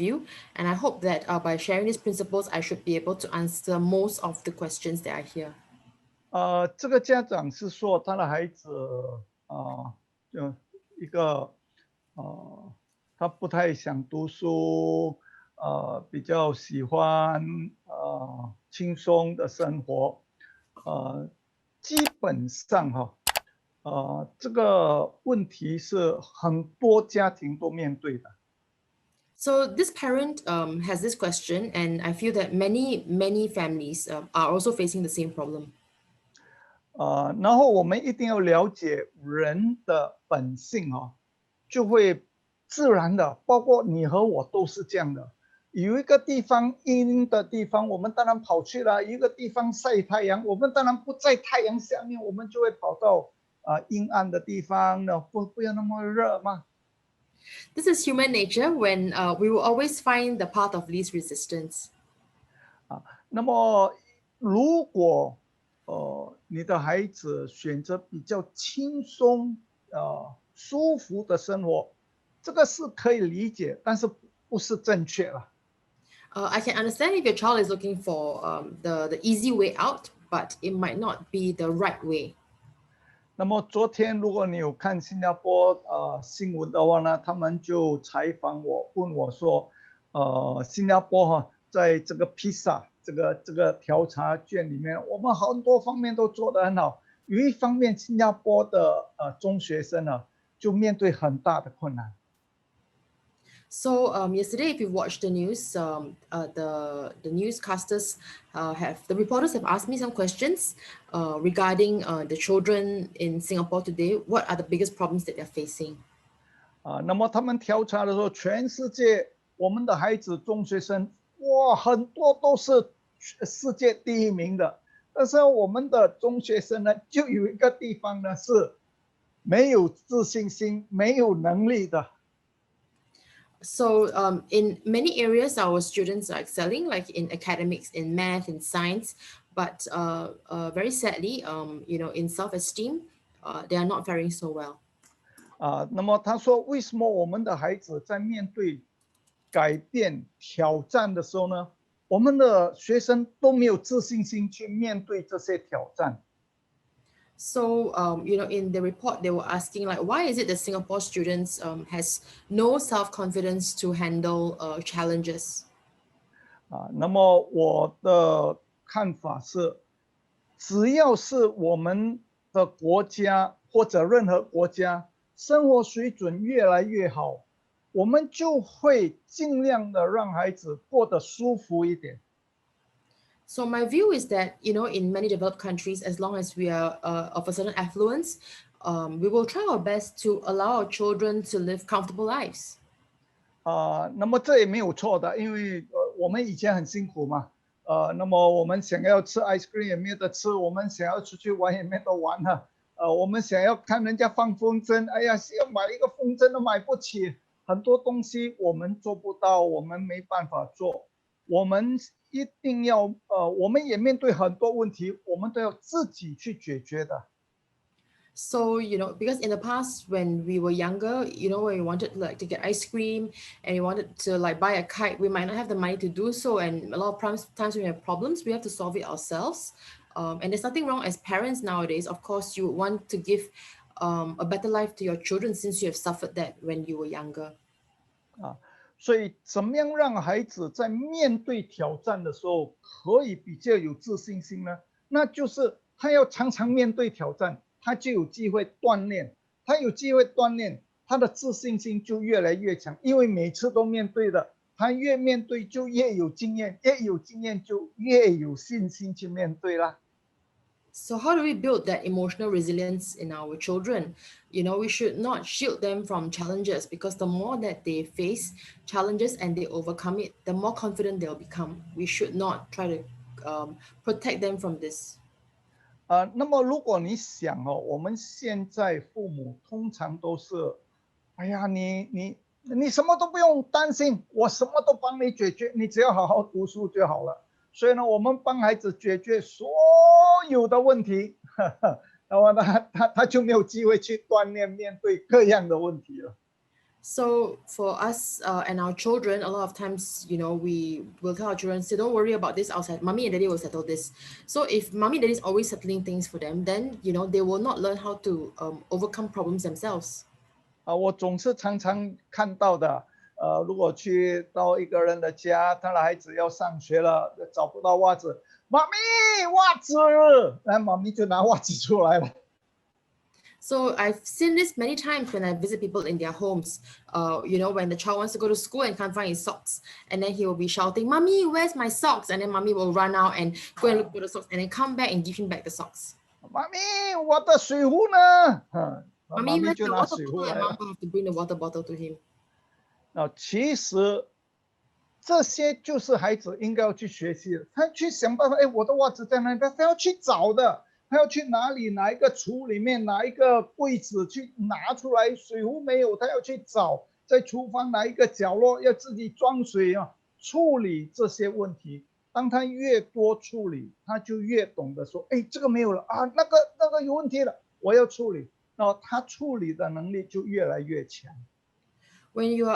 view. And I hope that by sharing these principles, I should be able to answer most of the questions that are here. 这个家长是说他的孩子就一个他不太想读书，比较喜欢轻松的生活，基本上这个问题是很多家庭都面对的。So this parent has this question, and I feel that many families are also facing the same problem. 然后我们一定要了解人的本性就会自然的，包括你和我都是这样的。有一个地方阴的地方，我们当然跑去了；一个地方晒太阳，我们当然不在太阳下面，我们就会跑到阴暗的地方呢，不要那么热嘛。This is human nature when we will always find the path of least resistance. 那么如果你的孩子选择比较轻松舒服的生活，这个是可以理解，但是不是正确了。I can understand if your child is looking for the easy way out, but it might not be the right way. 那么昨天如果你有看新加坡新闻的话呢，他们就采访我，问我说，新加坡在这个披萨这个调查卷里面，我们很多方面都做得很好，有一方面新加坡的中学生就面对很大的困难。So yesterday, if you watched the news, the newscasters the reporters have asked me some questions regarding the children in Singapore today. What are the biggest problems that they're facing? 那么他们调查的时候，全世界我们的孩子中学生，哇，很多都是世界第一名的，但是我们的中学生呢，就有一个地方呢是没有自信心、没有能力的。So in many areas, our students are excelling, like in academics, in math, in science, but very sadly, in self-esteem, they are not faring so well. 那么他说，为什么我们的孩子在面对改变、挑战的时候呢，我们的学生都没有自信心去面对这些挑战？ So, in the report, they were asking, like, why is it that Singapore students has no self-confidence to handle challenges? 那么我的看法是，只要是我们的国家或者任何国家生活水准越来越好，我们就会尽量的让孩子过得舒服一点。So my view is that, in many developed countries, as long as we are of a certain affluence, we will try our best to allow our children to live comfortable lives. 那么这也没有错的，因为我们以前很辛苦嘛。那么我们想要吃 ice cream 也没得吃，我们想要出去玩也没得玩了。我们想要看人家放风筝，哎呀，要买一个风筝都买不起，很多东西我们做不到，我们没办法做。我们一定要我们也面对很多问题，我们都要自己去解决的。So, because in the past when we were younger, when we wanted to get ice cream and we wanted to buy a kite, we might not have the money to do so. And a lot of times when we have problems, we have to solve it ourselves. And there's nothing wrong as parents nowadays. Of course, you want to give a better life to your children since you have suffered that when you were younger. 所以怎么样让孩子在面对挑战的时候可以比较有自信心呢？那就是他要常常面对挑战，他就有机会锻炼，他有机会锻炼，他的自信心就越来越强，因为每次都面对的，他越面对就越有经验，越有经验就越有信心去面对啦。So how do we build that emotional resilience in our children? We should not shield them from challenges, because the more that they face challenges and they overcome it, the more confident they'll become. We should not try to protect them from this. 那么如果你想我们现在父母通常都是，哎呀，你什么都不用担心，我什么都帮你解决，你只要好好读书就好了。所以呢，我们帮孩子解决所有的问题，然后他就没有机会去锻炼面对各样的问题了。So for us and our children, a lot of times, we will tell our children, say, don't worry about this outside. Mommy and daddy will settle this. So if mommy and daddy is always settling things for them, then, they will not learn how to overcome problems themselves. 我总是常常看到的，如果去到一个人的家，他的孩子要上学了，找不到袜子，妈咪袜子，那妈咪就拿袜子出来了。So I've seen this many times when I visit people in their homes. When the child wants to go to school and can't find his socks, and then he will be shouting, "Mommy, where's my socks?" And then mommy will run out and go and look for the socks, and then come back and give him back the socks. 妈咪，我的水壶呢？妈 Mommy, 咪 where's 就 the 拿 water 水壶 bottle? And 来 mom 了。will have to bring the water bottle to him. 其实这些就是孩子应该要去学习的，他去想办法，哎，我的袜子在哪里？他要去找的，他要去哪里？哪一个橱里面，哪一个柜子去拿出来？水壶没有，他要去找，在厨房哪一个角落要自己装水啊？处理这些问题，当他越多处理，他就越懂得说，哎，这个没有了啊，那个有问题了，我要处理，然后他处理的能力就越来越强。When you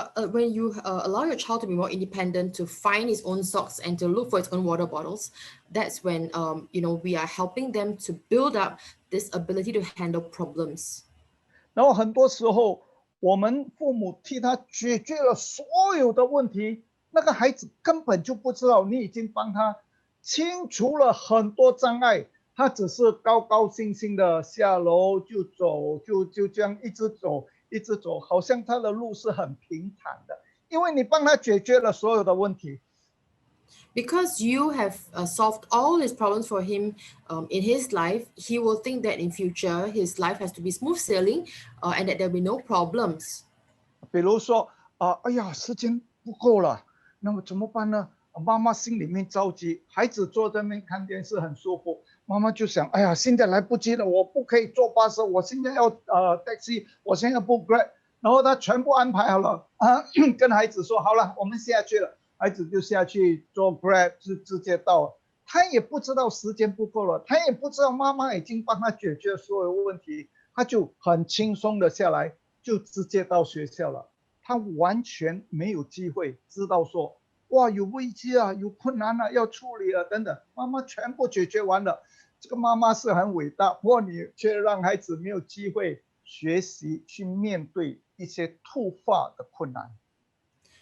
allow your child to be more independent, to find his own socks and to look for his own water bottles, that's when we are helping them to build up this ability to handle problems. 然后很多时候，我们父母替他解决了所有的问题，那个孩子根本就不知道你已经帮他清除了很多障碍，他只是高高兴兴的下楼就走，就这样一直走，一直走，好像他的路是很平坦的，因为你帮他解决了所有的问题。Because you have solved all his problems for him in his life, he will think that in future his life has to be smooth sailing, and that there'll be no problems. 比如说哎呀，时间不够了，那么怎么办呢？妈妈心里面着急，孩子坐在那边看电视很舒服，妈妈就想，哎呀，现在来不及了，我不可以坐巴士，我现在要taxi，我现在不 grab，然后他全部安排好了跟孩子说好了，我们下去了，孩子就下去坐 grab，就直接到了。他也不知道时间不够了，他也不知道妈妈已经帮他解决所有问题，他就很轻松的下来，就直接到学校了。他完全没有机会知道说，哇，有危机啊，有困难啊，要处理啊，等等，妈妈全部解决完了。这个妈妈是很伟大，不过你却让孩子没有机会学习去面对一些突发的困难。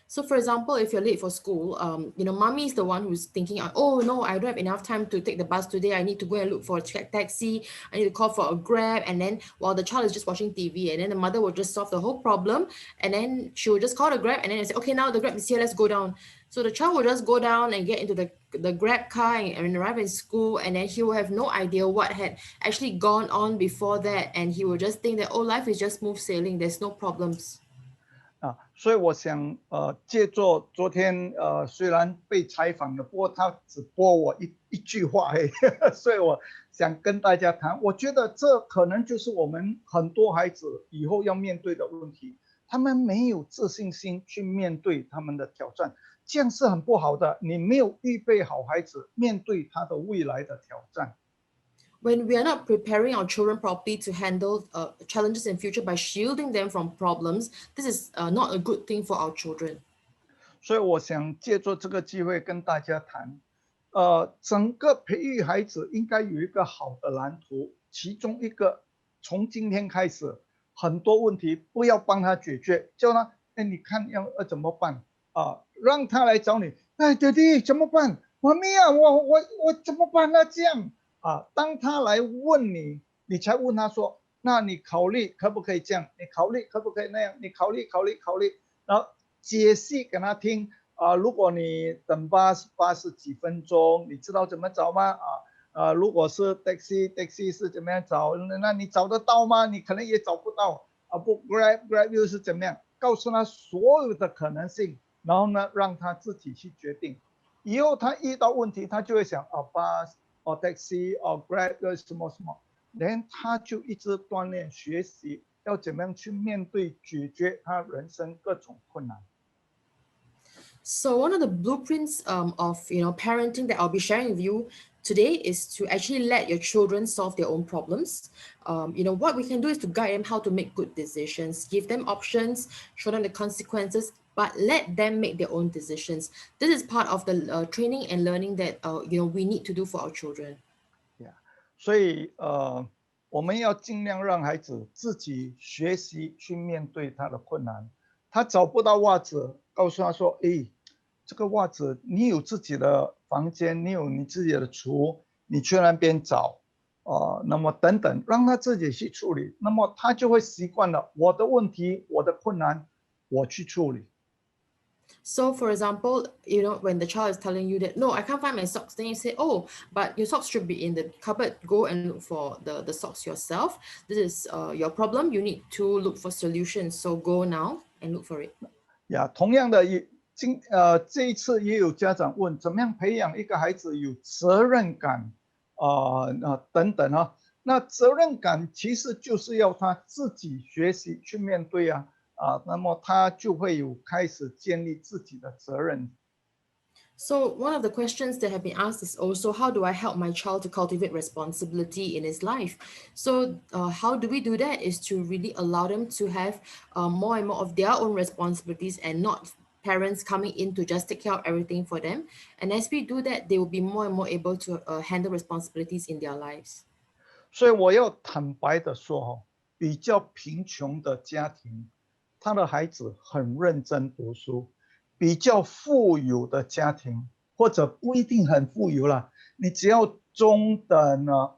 So, for example, if you're late for school, mommy is the one who's thinking, oh no, I don't have enough time to take the bus today. I need to go and look for a taxi. I need to call for a grab. And then while the child is just watching TV, and then the mother will just solve the whole problem. And then she will just call the grab, and then say, okay, now the grab is here. Let's go down. So the child will just go down and get into the grab car and arrive in school, and then he will have no idea what had actually gone on before that, and he will just think that, oh, life is just smooth sailing. There's no problems. 所以我想借助昨天虽然被采访了，不过他只播我一句话而已所以我想跟大家谈，我觉得这可能就是我们很多孩子以后要面对的问题，他们没有自信心去面对他们的挑战，这样是很不好的，你没有预备好孩子面对他的未来的挑战。When we are not preparing our children properly to handle challenges in future by shielding them from problems, this is not a good thing for our children. 所以我想借助这个机会跟大家谈，整个培育孩子应该有一个好的蓝图，其中一个从今天开始，很多问题不要帮他解决，叫他，哎，你看要怎么办让他来找你，哎，弟弟怎么办？妈咪啊，我怎么办呢？这样当他来问你，你才问他说，那你考虑可不可以这样？你考虑可不可以那样？你考虑，然后解析给他听如果你等巴士几分钟，你知道怎么找吗？如果是 taxi 是怎么样找？那你找得到吗？你可能也找不到不 grab 又是怎么样？告诉他所有的可能性，然后呢，让他自己去决定。以后他遇到问题，他就会想巴士taxi grab 又什么什么，然后他就一直锻炼学习要怎么样去面对解决他人生各种困难。So one of the blueprints of parenting that I'll be sharing with you today is to actually let your children solve their own problems. What we can do is to guide them how to make good decisions, give them options, show them the consequences, but let them make their own decisions. This is part of the training and learning that we need to do for our children. Yeah. 所以我们要尽量让孩子自己学习去面对他的困难。他找不到袜子，告诉他说：“诶，这个袜子你有自己的房间，你有你自己的厨，你去那边找。”那么等等，让他自己去处理，那么他就会习惯了。我的问题，我的困难，我去处理。So, for example, when the child is telling you that, no, I can't find my socks, then you say, oh, but your socks should be in the cupboard. Go and look for the socks yourself. This is your problem. You need to look for solutions. So, go now and look for it. 呀，同样的这一次也有家长问，怎么样培养一个孩子有责任感等等啊？那责任感其实就是要他自己学习去面对那么他就会有开始建立自己的责任。So, one of the questions that have been asked is also, how do I help my child to cultivate responsibility in his life? So, how do we do that is to really allow them to have more and more of their own responsibilities and not parents coming in to just take care of everything for them. And as we do that, they will be more and more able to handle responsibilities in their lives. 所以我要坦白的说，比较贫穷的家庭，他的孩子很认真读书；比较富有的家庭，或者不一定很富有了，你只要中等呢，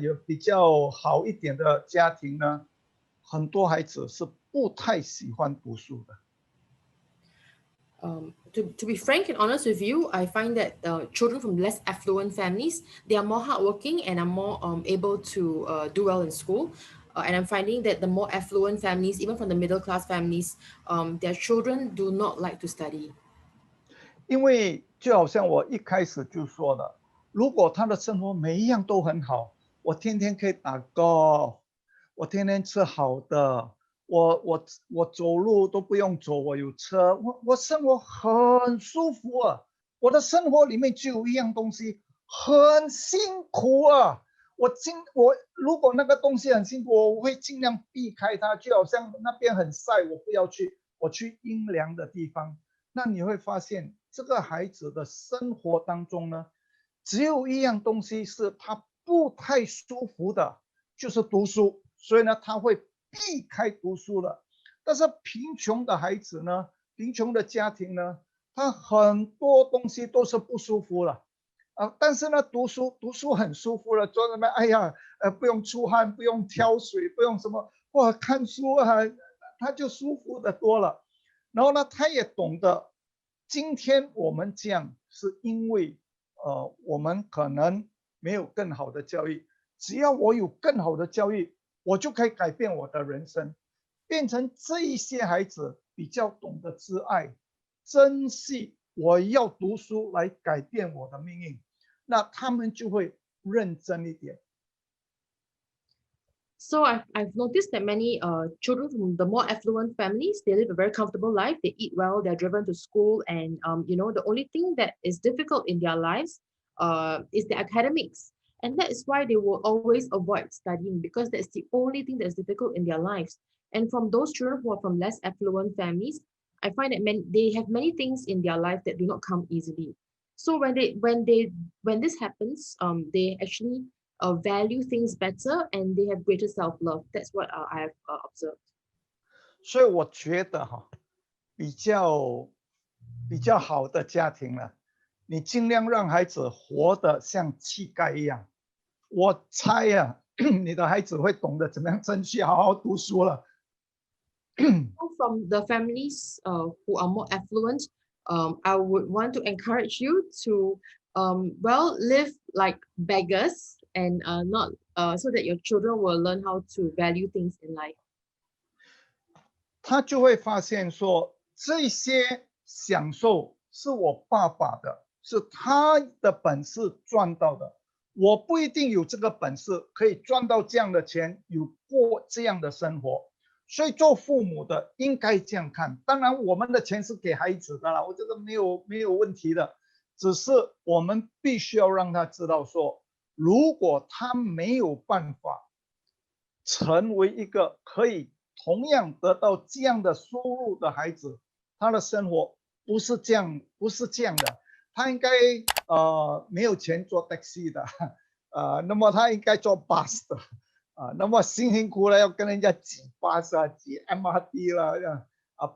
有比较好一点的家庭呢，很多孩子是不太喜欢读书的。To be frank and honest with you, I find that children from less affluent families, they are more hardworking and are more able to do well in school. And I'm finding that the more affluent families, even from the middle class families, their children do not like to study. 因为就好像我一开始就说的，如果他的生活每一样都很好，我天天可以打 golf，我天天吃好的，我走路都不用走，我有车，我生活很舒服啊。我的生活里面只有一样东西很辛苦啊。我如果那个东西很辛苦，我会尽量避开它，就好像那边很晒，我不要去，我去阴凉的地方。那你会发现，这个孩子的生活当中呢，只有一样东西是他不太舒服的，就是读书。所以呢，他会避开读书了。但是贫穷的孩子呢，贫穷的家庭呢，他很多东西都是不舒服了。但是呢，读书很舒服了，坐在那边，哎呀，不用出汗，不用挑水，不用什么，哇，看书他就舒服的多了。然后呢，他也懂得，今天我们这样是因为，我们可能没有更好的教育，只要我有更好的教育，我就可以改变我的人生，变成这一些孩子比较懂得自爱，珍惜我要读书来改变我的命运，那他们就会认真一点。So I've noticed that many children from the more affluent families, they live a very comfortable life. They eat well, they're driven to school, and the only thing that is difficult in their lives is the academics. And that is why they will always avoid studying because that's the only thing that's difficult in their lives. And from those children who are from less affluent families, I find that they have many things in their life that do not come easily. So when this happens, they actually value things better and they have greater self-love. That's what I have observed. 所以我觉得比较比较好的家庭呢，你尽量让孩子活得像乞丐一样。我猜你的孩子会懂得怎么样争取好好读书了。From the families who are more affluent, I would want to encourage you to, live like beggars and not so that your children will learn how to value things in life. 他就会发现说，这些享受是我爸爸的，是他的本事赚到的，我不一定有这个本事可以赚到这样的钱，有过这样的生活。所以做父母的应该这样看。当然，我们的钱是给孩子的啦，我这个没有问题的。只是我们必须要让他知道说，如果他没有办法成为一个可以同样得到这样的收入的孩子，他的生活不是这样的。他应该没有钱坐 taxi 的，那么他应该坐 bus 的，那么辛苦了要跟人家挤 bus 啊，挤 MRT 了，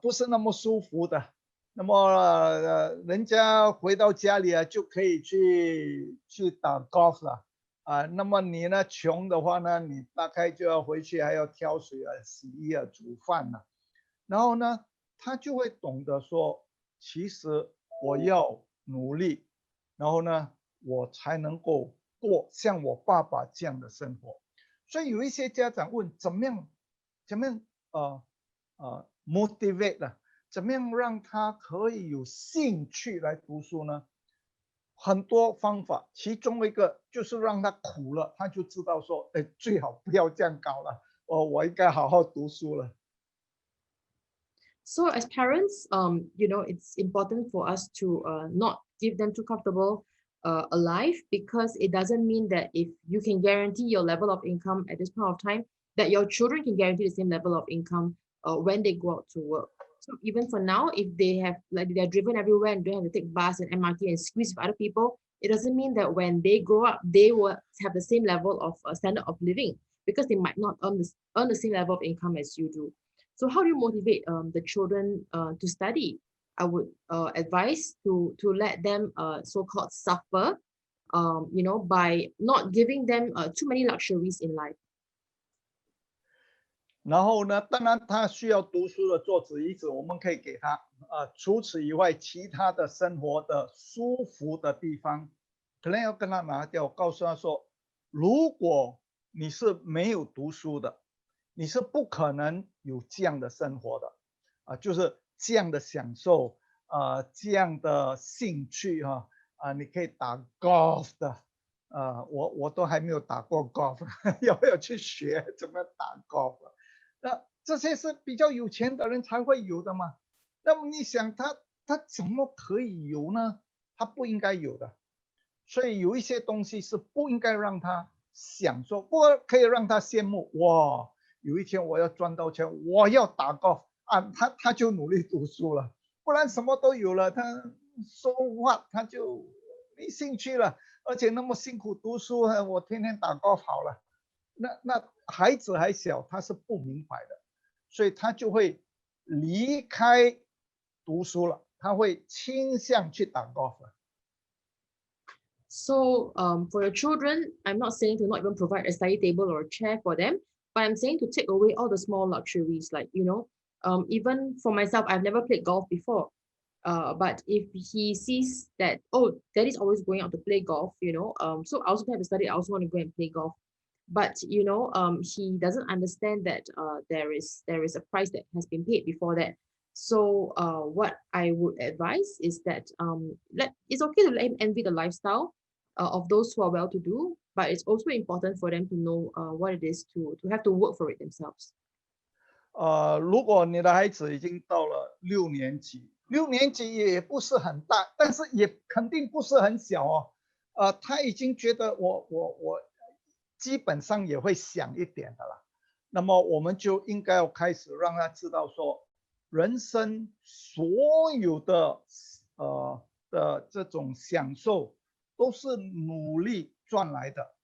不是那么舒服的。那么人家回到家里就可以去打 golf 了。那么你呢，穷的话呢，你大概就要回去还要挑水洗衣煮饭了。然后呢，他就会懂得说，其实我要努力，然后呢，我才能够过像我爸爸这样的生活。所以有一些家长问，怎么样motivate 呢？怎么样让他可以有兴趣来读书呢？很多方法，其中一个就是让他苦了，他就知道说，最好不要这样搞了，我应该好好读书了。So as parents, it's important for us to not give them too comfortable a life, because it doesn't mean that if you can guarantee your level of income at this point of time, that your children can guarantee the same level of income when they go out to work. So even for now, if they have like they're driven everywhere and don't have to take bus and MRT and squeeze with other people, it doesn't mean that when they grow up, they will have the same level of standard of living, because they might not earn the same level of income as you do. So how do you motivate the children to study? I would advise to let them so-called suffer, by not giving them too many luxuries in life. 然后呢，当然他需要读书的桌子椅子，我们可以给他。除此以外，其他的生活的舒服的地方，可能要跟他拿掉。告诉他说，如果你是没有读书的，你是不可能有这样的生活的，就是这样的享受，这样的兴趣你可以打 golf 的，我都还没有打过 golf，要去学怎么打 golf。那这些是比较有钱的人才会有的嘛？那么你想他怎么可以有呢？他不应该有的。所以有一些东西是不应该让他享受，不过可以让他羡慕。哇，有一天我要赚到钱，我要打 golf 他就努力读书了，不然什么都有了，他 so what 他就没兴趣了，而且那么辛苦读书，我天天打 golf 好了。那孩子还小，他是不明白的，所以他就会离开读书了，他会倾向去打 golf 了。So for your children, I'm not saying to not even provide a study table or a chair for them, but I'm saying to take away all the small luxuries, like, even for myself, I've never played golf before. But if he sees that, oh, daddy's always going out to play golf, so I also don't have to study, I also want to go and play golf. But he doesn't understand that there is a price that has been paid before that. So what I would advise is that it's okay to let him envy the lifestyle of those who are well-to-do, but it's also important for them to know what it is to have to work for it themselves. 如果你的孩子已经到了6年级，6年级也不是很大，但是也肯定不是很小他已经觉得我基本上也会想一点的了。那么我们就应该要开始让他知道说，人生所有的这种享受都是努力赚来的。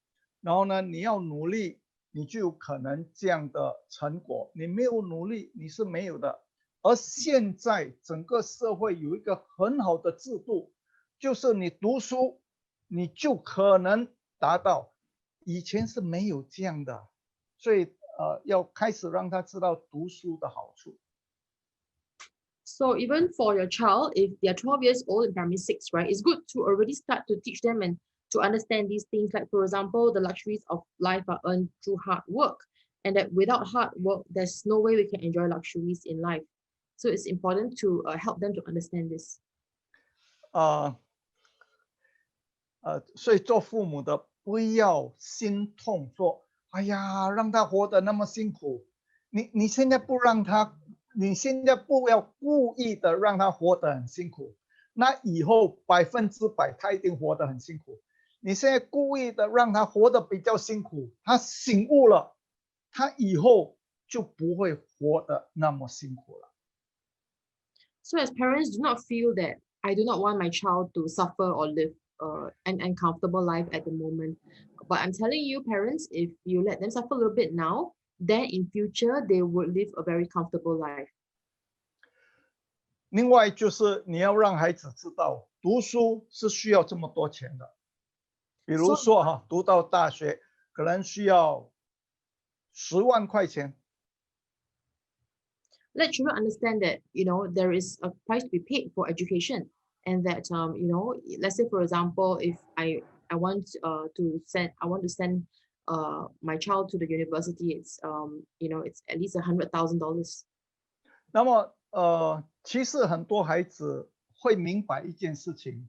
然后呢，你要努力，你就有可能这样的成果。你没有努力，你是没有的。而现在整个社会有一个很好的制度，就是你读书，你就可能达到。以前是没有这样的，所以要开始让他知道读书的好处。So even for your child, if they're 12 years old in primary 6, right, it's good to already start to teach them and to understand these things. Like, for example, the luxuries of life are earned through hard work, and that without hard work, there's no way we can enjoy luxuries in life. So it's important to help them to understand this. 所以做父母的不要心痛，说，哎呀，让他活得那么辛苦。你现在不让他，你现在不要故意的让他活得很辛苦，那以后100%他一定活得很辛苦。你现在故意的让他活得比较辛苦，他醒悟了，他以后就不会活得那么辛苦了。So as parents, do not feel that I do not want my child to suffer or live an uncomfortable life at the moment. But I'm telling you, parents, if you let them suffer a little bit now, then in future they would live a very comfortable life. 另外就是你要让孩子知道，读书是需要这么多钱的。比如 So 说读到大学可能需要10万块钱。let children understand that there is a price to be paid for education, and that let's say for example, if I want to send my child to the university, it's at least $100,000. 那么其实很多孩子会明白一件事情，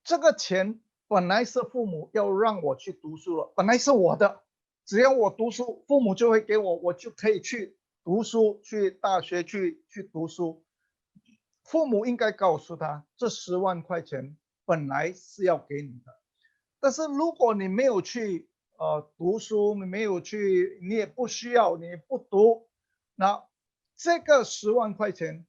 这个钱本来是父母要让我去读书了，本来是我的，只要我读书，父母就会给我，我就可以去读书，去大学去读书。父母应该告诉他，这10万块钱本来是要给你的，但是如果你没有去读书，你没有去，你也不需要，你不读，那这个10万块钱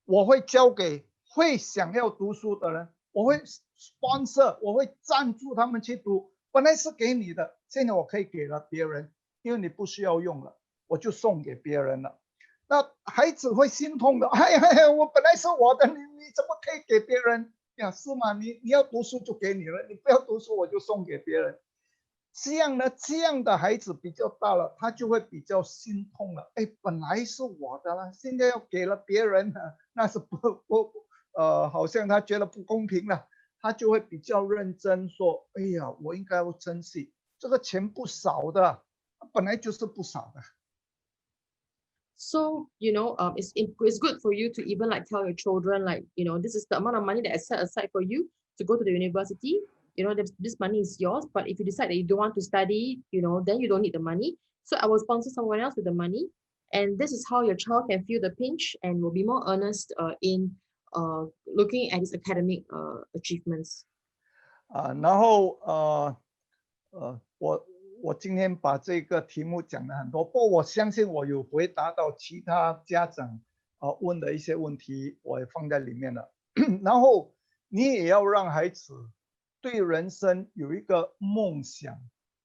我会交给会想要读书的人，我会 sponsor， 我会赞助他们去读。本来是给你的，现在我可以给了别人，因为你不需要用了，我就送给别人了。那孩子会心痛的，我本来是我的，你怎么可以给别人呀？是吗？你要读书就给你了，你不要读书我就送给别人。这样呢，这样的孩子比较大了，他就会比较心痛了。哎，本来是我的了，现在要给了别人了，那是好像他觉得不公平了，他就会比较认真说：哎呀，我应该要珍惜这个钱不少的，本来就是不少的。So, it's good for you to even like tell your children, like, this is the amount of money that I set aside for you to go to the university. This money is yours. But if you decide that you don't want to study, then you don't need the money. So I will sponsor someone else with the money. And this is how your child can feel the pinch and will be more earnest in looking at his academic achievements. 然后我今天把这个题目讲了很多，不过我相信我有回答到其他家长问的一些问题，我也放在里面了。然后你也要让孩子对人生有一个梦想，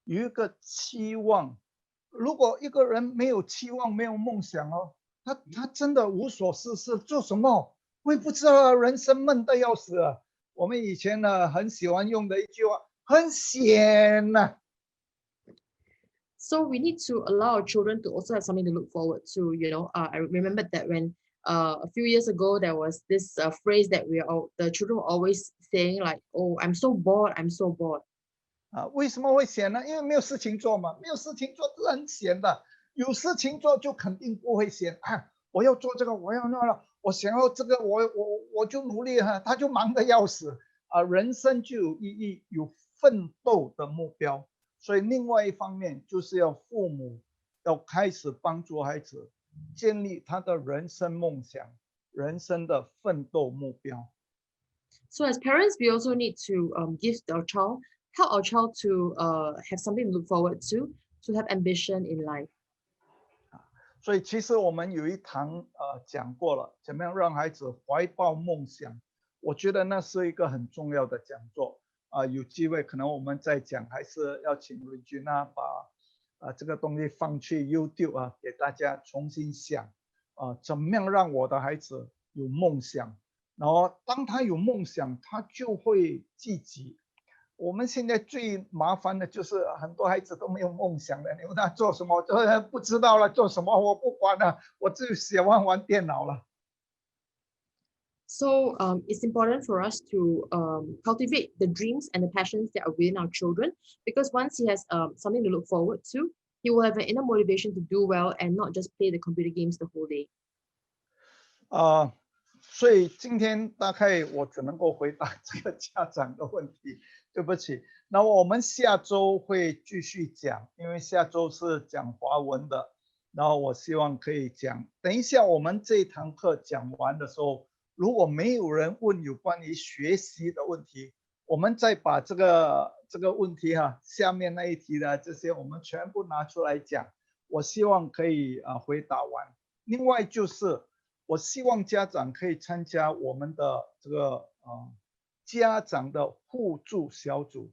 有一个期望。如果一个人没有期望，没有梦想他真的无所事事，做什么我也不知道，人生闷得要死啊。我们以前呢很喜欢用的一句话，很闲呐。So we need to allow our children to also have something to look forward to. I remember that when a few years ago there was this phrase that the children were always saying like, "Oh, I'm so bored. I'm so bored." 为什么会闲呢？因为没有事情做嘛，没有事情做是很闲的。有事情做就肯定不会闲我要做这个，我要那个，我想要这个，我就努力他就忙得要死人生就有意义，有奋斗的目标。所以另外一方面就是要父母要开始帮助孩子建立他的人生梦想、人生的奋斗目标。So as parents, we also need to help our child to have something to look forward to have ambition in life. 所以其实我们有一堂讲过了，怎么样让孩子怀抱梦想。我觉得那是一个很重要的讲座有机会可能我们再讲，还是要请瑞君把这个东西放去 YouTube 给大家重新想怎么样让我的孩子有梦想，然后当他有梦想，他就会积极。我们现在最麻烦的就是很多孩子都没有梦想了，你问他做什么，不知道了，做什么我不管了，我就喜欢玩电脑了。So it's important for us to cultivate the dreams and the passions that are within our children, because once he has something to look forward to, he will have an inner motivation to do well and not just play the computer games the whole day. 所以今天大概我只能够回答这个家长的问题，对不起。那我们下周会继续讲，因为下周是讲华文的，然后我希望可以讲。等一下我们这一堂课讲完的时候，如果没有人问有关于学习的问题，我们再把这个问题下面那一题的这些我们全部拿出来讲，我希望可以回答完。另外就是我希望家长可以参加我们的这个家长的互助小组。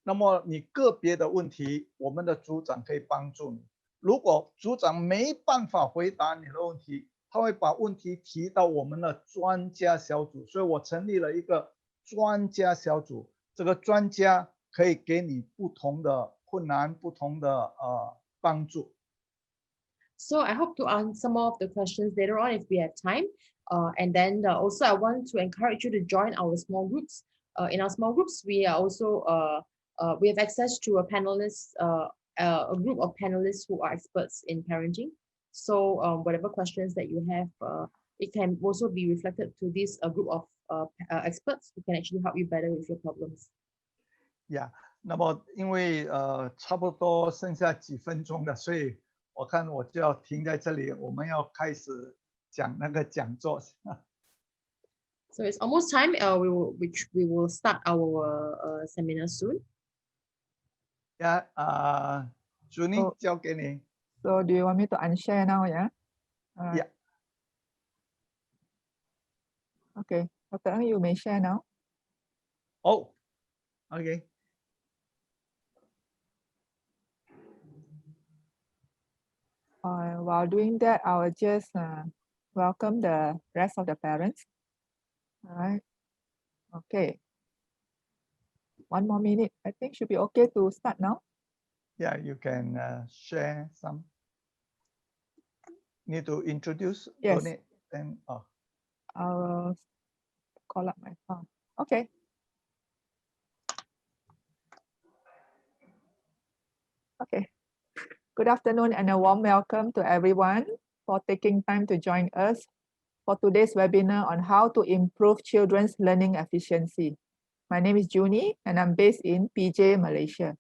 那么你个别的问题，我们的组长可以帮助你。如果组长没办法回答你的问题，他会把问题提到我们的专家小组。所以我成立了一个专家小组，这个专家可以给你不同的困难、不同的帮助。So I hope to answer more of the questions later on if we have time. And then also I want to encourage you to join our small groups. In our small groups, we are also we have access to a panelist, a group of panelists who are experts in parenting. So whatever questions that you have, it can also be reflected to this group of experts who can actually help you better with your problems. Yeah. 那么因为差不多剩下几分钟了，所以我看我就要停在这里，我们要开始讲那个讲座。So it's almost time. We will start our seminar soon. Yeah, Junny, 交给你。So do you want me to unshare now? Yeah. Yeah. Okay, Dr. Ng, you may share now. Oh, okay. While doing that, I will just welcome the rest of the parents. All right. Okay. 1 more minute. I think should be okay to start now. Yeah, you can share some. Need to introduce. Yes. Donate, and I will call up my phone. Okay. Okay. Good afternoon and a warm welcome to everyone for taking time to join us for today's webinar on how to improve children's learning efficiency. My name is Junny and I'm based in PJ, Malaysia.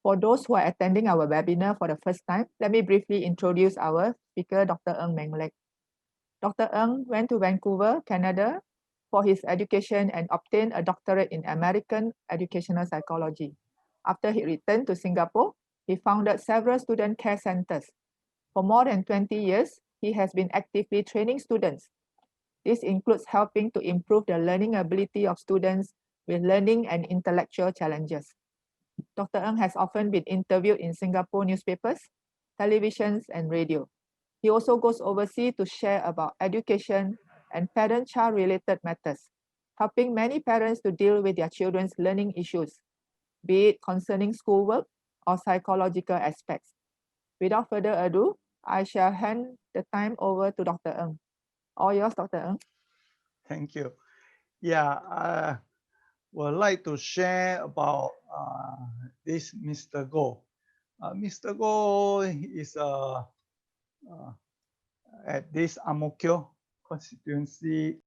For those who are attending our webinar for the first time, let me briefly introduce our speaker, Dr. Ng Menglek. Dr. Ng went to Vancouver, Canada for his education and obtained a doctorate in American educational psychology. After he returned to Singapore, he founded several student care centers. For more than 20 years, he has been actively training students. This includes helping to improve the learning ability of students with learning and intellectual challenges. Dr. Ng has often been interviewed in Singapore newspapers, televisions, and radio. He also goes overseas to share about education and parent-child related matters, helping many parents to deal with their children's learning issues, be it concerning schoolwork or psychological aspects. Without further ado, I shall hand the time over to Dr. Ng. All yours, Dr. Ng. Thank you. Yeah, I would like to share about this Mr. Go. Mr. Go is at this Ang Mo Kio constituency